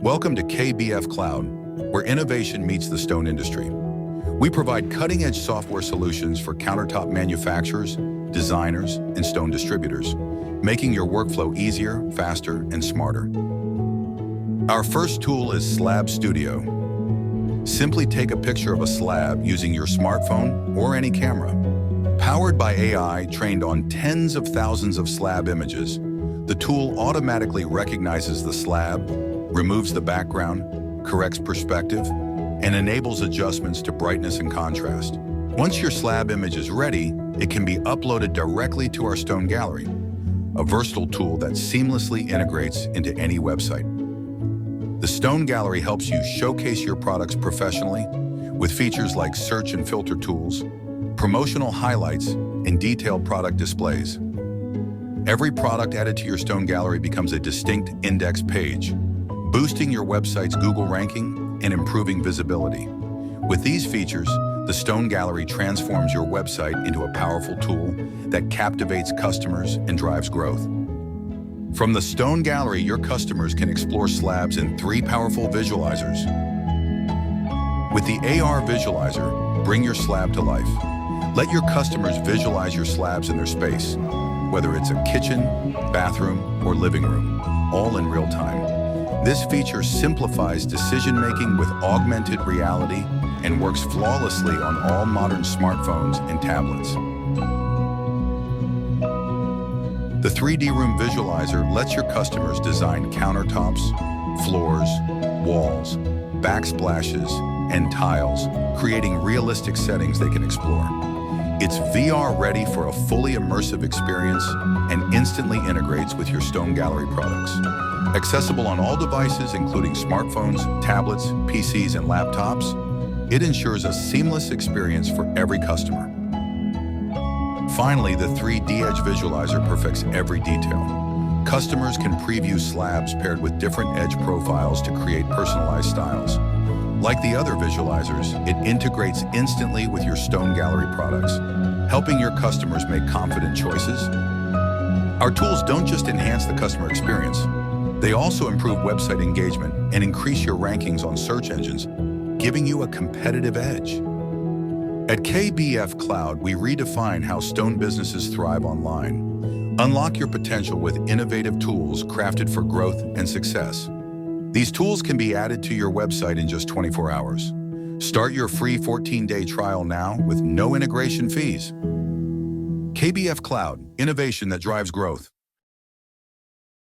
Welcome to KBF Cloud, where innovation meets the stone industry. We provide cutting-edge software solutions for countertop manufacturers, designers, and stone distributors, making your workflow easier, faster, and smarter. Our first tool is Slab Studio. Simply take a picture of a slab using your smartphone or any camera. Powered by AI trained on tens of thousands of slab images, the tool automatically recognizes the slab, removes the background, corrects perspective, and enables adjustments to brightness and contrast. Once your slab image is ready, it can be uploaded directly to our Stone Gallery, a versatile tool that seamlessly integrates into any website. The Stone Gallery helps you showcase your products professionally with features like search and filter tools, promotional highlights, and detailed product displays. Every product added to your Stone Gallery becomes a distinct index page, boosting your website's Google ranking and improving visibility. With these features, the Stone Gallery transforms your website into a powerful tool that captivates customers and drives growth. From the Stone Gallery, your customers can explore slabs in 3 powerful visualizers. With the AR Visualizer, bring your slab to life. Let your customers visualize your slabs in their space, whether it's a kitchen, bathroom, or living room, all in real time. This feature simplifies decision-making with augmented reality and works flawlessly on all modern smartphones and tablets. The 3D Room Visualizer lets your customers design countertops, floors, walls, backsplashes, and tiles, creating realistic settings they can explore. It's VR ready for a fully immersive experience and instantly integrates with your Stone Gallery products. Accessible on all devices, including smartphones, tablets, PCs, and laptops, it ensures a seamless experience for every customer. Finally, the 3D Edge Visualizer perfects every detail. Customers can preview slabs paired with different edge profiles to create personalized styles. Like the other visualizers, it integrates instantly with your Stone Gallery products, helping your customers make confident choices. Our tools don't just enhance the customer experience, they also improve website engagement and increase your rankings on search engines, giving you a competitive edge. At KBF Cloud, we redefine how stone businesses thrive online. Unlock your potential with innovative tools crafted for growth and success. These tools can be added to your website in just 24 hours. Start your free 14-day trial now with no integration fees. KBF Cloud, innovation that drives growth.